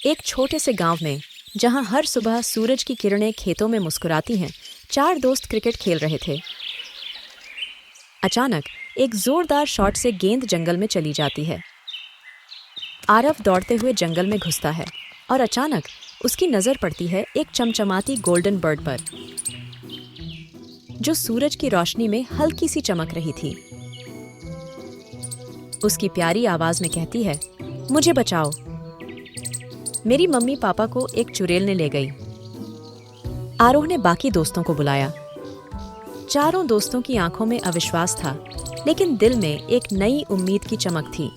एक छोटे से गांव में, जहां हर सुबह सूरज की किरणें खेतों में मुस्कुराती हैं, 4 दोस्त क्रिकेट खेल रहे थे। अचानक एक जोरदार शॉट से गेंद जंगल में चली जाती है। आरव दौड़ते हुए जंगल में घुसता है और अचानक उसकी नजर पड़ती है एक चमचमाती गोल्डन बर्ड पर, जो सूरज की रोशनी में हल्की सी चमक रही थी। उसकी प्यारी आवाज में कहती है, मुझे बचाओ। मेरी मम्मी पापा को एक चुड़ैल ने ले गई। आरोह ने बाकी दोस्तों को बुलाया। चारों दोस्तों की आंखों में अविश्वास था, लेकिन दिल में एक नई उम्मीद की चमक थी।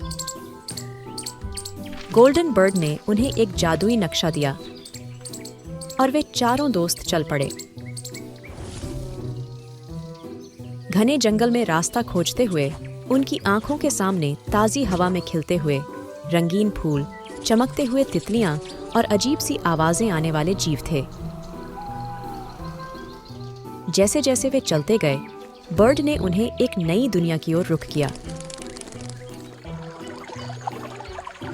गोल्डन बर्ड ने उन्हें एक जादुई नक्शा दिया और वे चारों दोस्त चल पड़े। घने जंगल में रास्ता खोजते हुए उनकी आंखों के सामने ताजी हवा में खिलते हुए रंगीन फूल, चमकते हुए तितलियां और अजीब सी आवाजें आने वाले जीव थे। जैसे जैसे वे चलते गए, बर्ड ने उन्हें एक नई दुनिया की ओर रुख किया।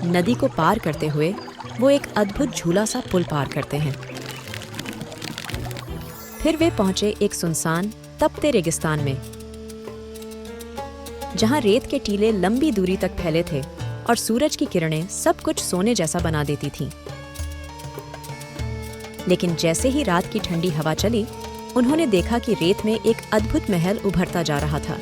नदी को पार करते हुए वो एक अद्भुत झूला सा पुल पार करते हैं। फिर वे पहुंचे एक सुनसान, तपते रेगिस्तान में, जहां रेत के टीले लंबी दूरी तक फैले थे और सूरज की किरणें सब कुछ सोने जैसा बना देती थीं। लेकिन जैसे ही रात की ठंडी हवा चली, उन्होंने देखा कि रेत में एक अद्भुत महल उभरता जा रहा था।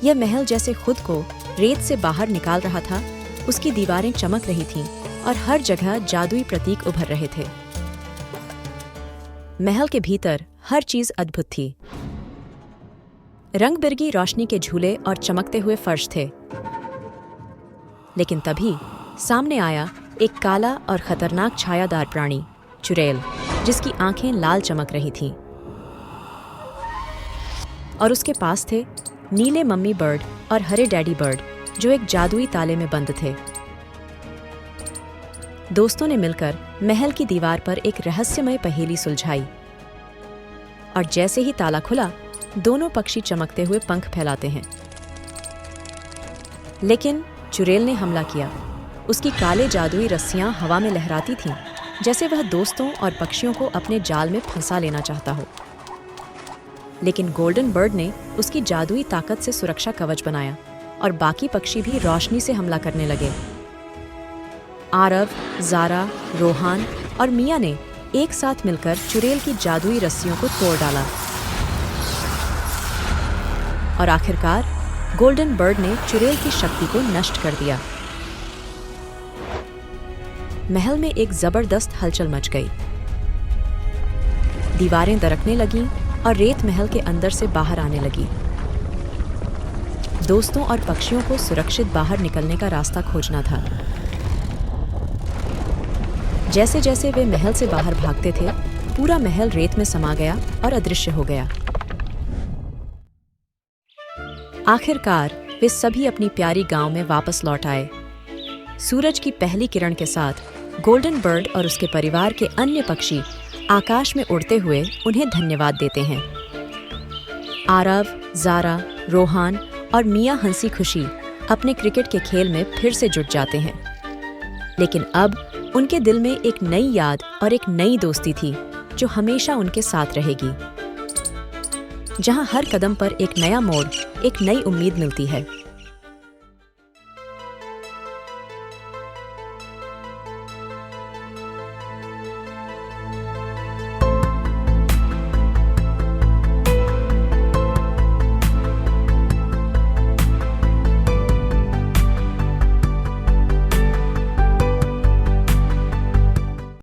यह महल जैसे खुद को रेत से बाहर निकाल रहा था। उसकी दीवारें चमक रही थीं और हर जगह जादुई प्रतीक उभर रहे थे। महल के भीतर हर चीज अद्भुत थी। रंग-बिरंगी रोशनी के झूले और चमकते हुए फर्श थे। लेकिन तभी सामने आया एक काला और खतरनाक छायादार प्राणी, चुड़ैल, जिसकी आंखें लाल चमक रही थीं। और उसके पास थे नीले मम्मी बर्ड और हरे डैडी बर्ड, जो एक जादुई ताले में बंद थे। दोस्तों ने मिलकर महल की दीवार पर एक रहस्यमय पहेली सुलझाई, और जैसे ही ताला खुला, दोनों पक्षी चमकते हुए पंख फैलाते हैं। लेकिन चुड़ैल ने हमला किया। उसकी काले जादुई रस्सियां हवा में लहराती थीं, जैसे वह दोस्तों और पक्षियों को अपने जाल में फंसा लेना चाहता हो। लेकिन गोल्डन बर्ड ने उसकी जादुई ताकत से सुरक्षा कवच बनाया, और बाकी पक्षी भी रोशनी से हमला करने लगे। आरव, ज़ारा, रोहान और मिया ने एक साथ मिलकर चुड़ैल की जादुई रस्सियों को तोड़ डाला, और आखिरकार गोल्डन बर्ड ने चुड़ैल की शक्ति को नष्ट कर दिया। महल में एक जबरदस्त हलचल मच गई। दीवारें दरकने लगीं और रेत महल के अंदर से बाहर आने लगी। दोस्तों और पक्षियों को सुरक्षित बाहर निकलने का रास्ता खोजना था। जैसे जैसे वे महल से बाहर भागते थे, पूरा महल रेत में समा गया और अदृश्य हो गया। आखिरकार वे सभी अपनी प्यारी गांव में वापस लौट आए। सूरज की पहली किरण के साथ गोल्डन बर्ड और उसके परिवार के अन्य पक्षी आकाश में उड़ते हुए उन्हें धन्यवाद देते हैं। आरव, ज़ारा, रोहान और मिया हंसी खुशी अपने क्रिकेट के खेल में फिर से जुट जाते हैं। लेकिन अब उनके दिल में एक नई याद और एक नई दोस्ती थी, जो हमेशा उनके साथ रहेगी। जहां हर कदम पर एक नया मोड़, एक नई उम्मीद मिलती है।